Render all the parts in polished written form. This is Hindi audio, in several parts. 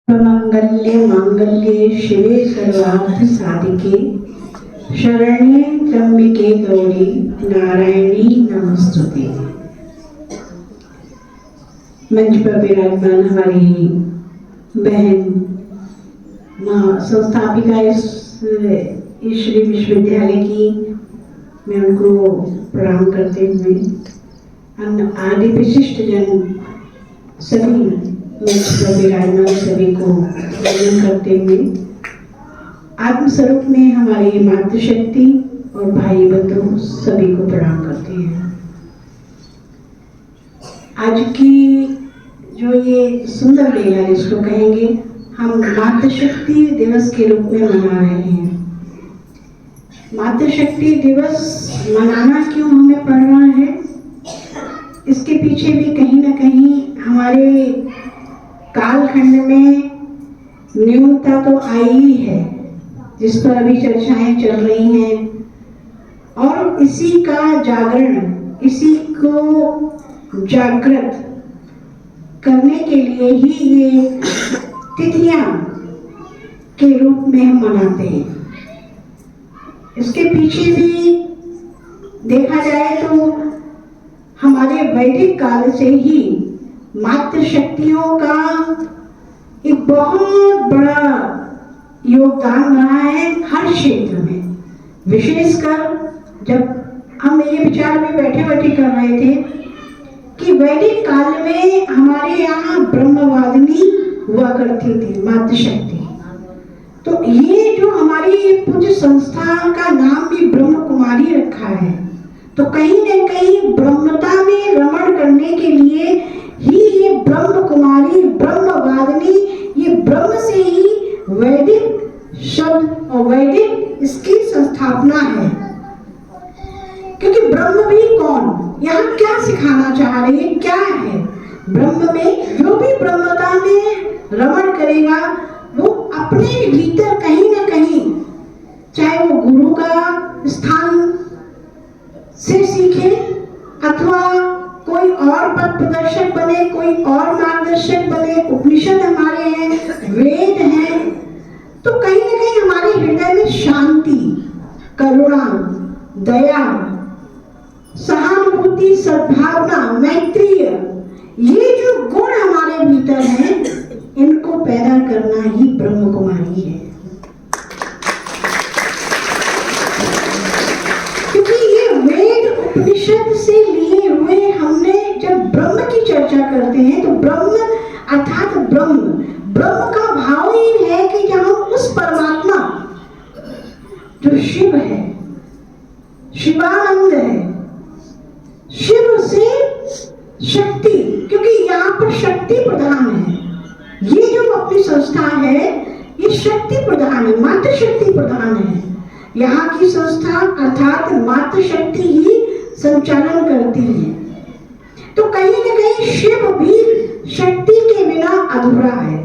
मंगल्ये मांगल्ये शिवे सर्वार्थ साधिके शरण्ये त्र्यंबके गौरी नारायणी नमस्तुते। मंच पर विराजमान हमारी बहन संस्थापिका इस श्री विश्वविद्यालय की, मैं उनको प्रणाम करते हुए आदि विशिष्ट जन सभी मंच पर विराजमान सभी को वंदन करते हुए आत्मस्वरूप में हमारी मातृशक्ति और भाई बंधु सभी को प्रणाम करते हैं। आज की जो ये सुंदर मेला जिसको कहेंगे, हम मातृशक्ति दिवस के रूप में मना रहे हैं। मातृशक्ति दिवस मनाना क्यों हमें पड़ रहा है, इसके पीछे भी कहीं ना कहीं हमारे कालखंड में न्यूनता तो आई ही है, जिस पर अभी चर्चाएं चल रही हैं, और इसी का जागरण, इसी को जागृत करने के लिए ही ये तिथियां के रूप में हम मनाते हैं। इसके पीछे भी देखा जाए तो हमारे वैदिक काल से ही मातृशक्तियों का एक बहुत बड़ा योगदान रहा है हर क्षेत्र में। विशेषकर जब हम ये विचार में बैठे कर रहे थे कि वैदिक काल में हमारे यहाँ ब्रह्मवादिनी हुआ करती थी मातृशक्ति, तो ये जो हमारी पूज्य संस्था का नाम भी ब्रह्म कुमारी रखा है, तो कहीं न कहीं ब्रह्मता में रमण करने के लिए ही ये ब्रह्म कुमारी, ब्रह्मवादिनी, ये ब्रह्म से ही वैदिक शब्द और वैदिक इसकी संस्थापना है। क्योंकि ब्रह्म भी कौन, यहाँ क्या सिखाना चाह रहे हैं, क्या है ब्रह्म में, जो भी ब्रह्मता में रमण करेगा वो अपने भीतर कहीं ना कहीं, चाहे वो गुरु का स्थान से सीखे अथवा कोई और पथ प्रदर्शक बने, कोई और मार्गदर्शक बने, उपनिषद हमारे हैं, वेद हैं, तो कहीं ना कहीं हमारे हृदय में शांति, करुणा, दया, सहानुभूति, सद्भावना, मैत्री, ये जो गुण हमारे भीतर हैं, इनको पैदा करना ही ब्रह्म कुमारी है। क्योंकि ये वेद उपनिषद से लिए हुए, हमने जब ब्रह्म की चर्चा करते हैं तो ब्रह्म अर्थात ब्रह्म का भाव ही है कि जब हम उस परमात्मा जो शिव है, शिवानंद है, शिव से शक्ति, क्योंकि यहाँ पर शक्ति प्रधान है, ये जो अपनी संस्था है ये शक्ति प्रधान है, मातृशक्ति प्रधान है। यहाँ की संस्था अर्थात मातृशक्ति ही संचालन करती है, तो कहीं न कहीं शिव भी शक्ति के बिना अधूरा है।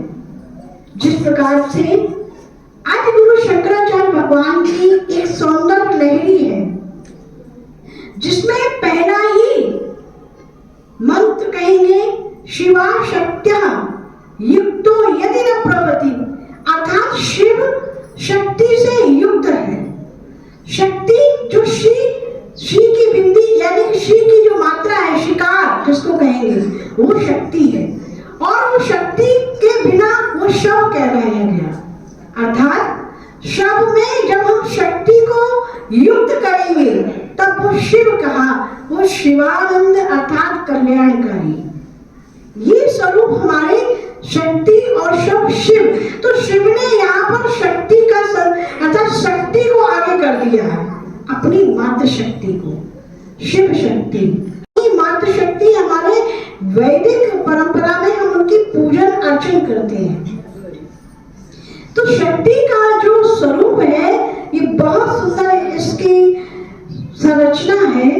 जिस प्रकार से आदि गुरु शंकराचार्य भगवान की एक सौंदर्य लहरी है, जिसमें पहला ही मंत्र कहेंगे, शिवा शक्त्या युक्तो यदि न प्रवति, अर्थात शिव शक्ति से युक्त है। शक्ति जो श्री की बिंदी यानी श्री की जो मात्रा है, शिकार जिसको कहेंगे, वो शक्ति है, और वो शक्ति के बिना वो शव कह रहे हैं। अर्थात शव में जब हम शक्ति को युक्त करेंगे तब वो शिव कहा, वो शिवानंद अर्थात कल्याणकारी। ये स्वरूप हमारे शक्ति और शव शिव, तो शिव ने यहाँ पर शक्ति का अर्थात शक्ति को आगे कर दिया है, अपनी मातृशक्ति को, शिव शक्ति। मातृशक्ति हमारे वैदिक परंपरा में हम उनकी पूजन अर्चन करते हैं। तो शक्ति का जो स्वरूप है ये बहुत सुंदर, इसकी संरचना है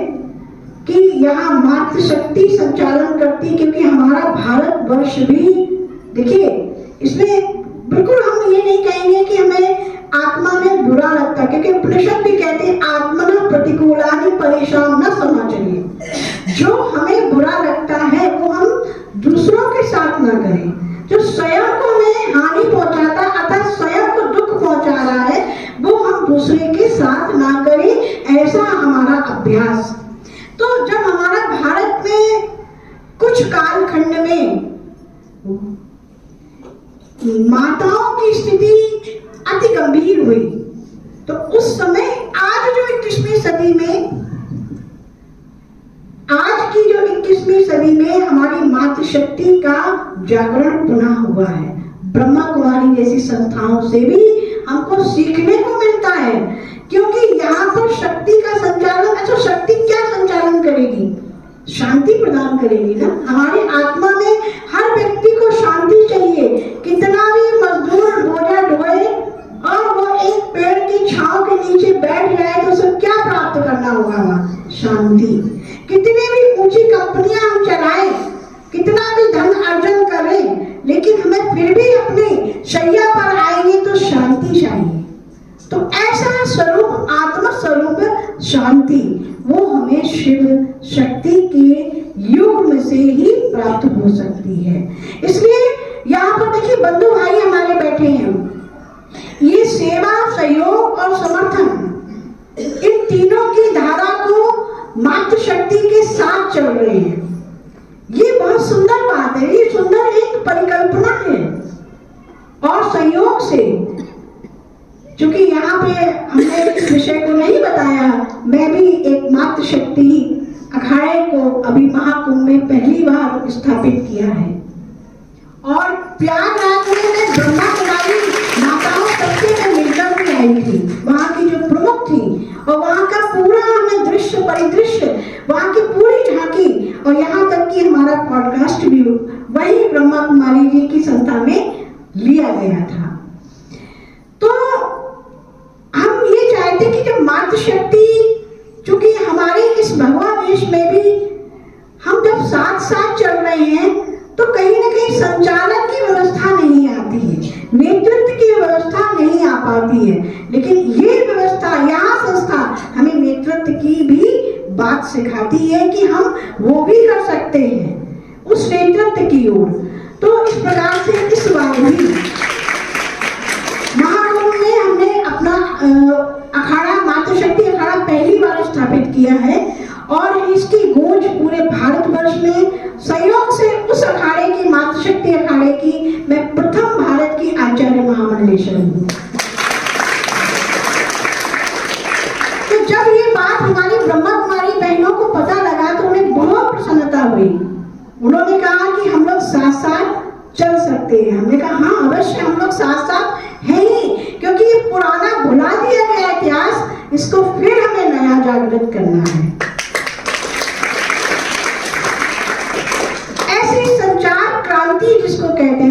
कि यहाँ मातृशक्ति संचालन करती, क्योंकि हमारा भारत वर्ष भी देखिए, इसमें बिल्कुल हम ये नहीं कहेंगे कि हमें आत्मा में बुरा लगता, क्योंकि उपनिषद भी कहते हैं आत्मना प्रतिकूलानि परेशान न समाचरिए। जो हमें बुरा लगता है वो हम दूसरों के साथ न करें, जो स्वयं को हमें हानि हमारा अभ्यास। तो जब हमारा भारत में कुछ कालखंड में माताओं की स्थिति अति गंभीर हुई, तो उस समय आज जो 21वीं सदी में, आज की जो 21वीं सदी में हमारी मातृशक्ति का जागरण पुनः हुआ है। ब्रह्मा कुमारी जैसी संस्थाओं से भी हमको सीखने को मिलता है, क्योंकि यहाँ पर शक्ति का संचालन, अच्छा शक्ति क्या संचालन करेगी? शांति प्रदान करेगी ना। हमारी आत्मा में हर व्यक्ति को शांति चाहिए। कितना भी मजदूर बोझा ढोए और वो एक पेड़ की छांव के नीचे बैठ जाए तो उसे क्या प्राप्त करना होगा? वहाँ शांति। कितनी भी ऊंची कंपनियां हम चलाएं, कितना भी धन अर्जन करें, लेकिन हमें फिर भी अपने शैया पर आएंगे तो शांति चाहिए। तो ऐसा स्वरूप, आत्म स्वरूप शांति, वो हमें शिव शक्ति के युग में से ही प्राप्त हो सकती है। इसलिए यहाँ पर देखिए बंधु भाई हमारे बैठे हैं, ये सेवा, सहयोग और समर्थन, इन तीनों की धारा को मातृशक्ति के साथ चल रहे हैं। ये बहुत सुंदर बात है, ये सुंदर एक परिकल्पना है। और सहयोग से, क्योंकि यहाँ पे हमने इस विषय को नहीं बताया, मैं भी एक मातृशक्ति अखाड़े को अभी महाकुंभ में पहली बार स्थापित किया है। और प्रयागराज में मैं ब्रह्मा कुमारी माताओं सबसे मैं मिलकर भी आई थी, वहाँ की जो प्रमुख थी, और वहाँ का पूरा हमें दृश्य परिदृश्य, वहाँ की पूरी झांकी, और यहाँ तक कि हमारा पॉडकास्ट भी वही ब्रह्मा कुमारी जी की संस्था में लिया गया था। तो हम ये चाहते कि जब मातृशक्ति, चूंकि हमारे इस भगवा देश में भी हम जब साथ साथ चल रहे हैं, तो कहीं ना कहीं संचालन की व्यवस्था नहीं आती है, नेतृत्व की व्यवस्था नहीं आ पाती है। लेकिन ये व्यवस्था, यहाँ संस्था हमें नेतृत्व की भी बात सिखाती है कि हम वो भी कर सकते हैं उस नेतृत्व की ओर। तो इस प्रकार से इस बार भी महाकुंभ में हमने अपना अखाड़ा, मातृशक्ति अखाड़ा पहली बार स्थापित किया है, और इसकी गूंज पूरे भारतवर्ष में सहयोग से उस अखाड़े की, मातृशक्ति अखाड़े की, मैं प्रथम भारत की आचार्य महामंडलेश्वर हूँ। तो जब ये बात हमारी ब्रह्मा कुमारी बहनों को पता लगा तो उन्हें बहुत प्रसन्नता हुई। उन्होंने कहा कि हम लोग साथ साथ चल सकते हैं। हमने कहा हाँ अवश्य, हम लोग साथ साथ हैं ही, क्योंकि ये पुराना भुला दिया गया इतिहास, इसको फिर हमें नया जागृत करना है। ऐसी संचार क्रांति जिसको कहते हैं,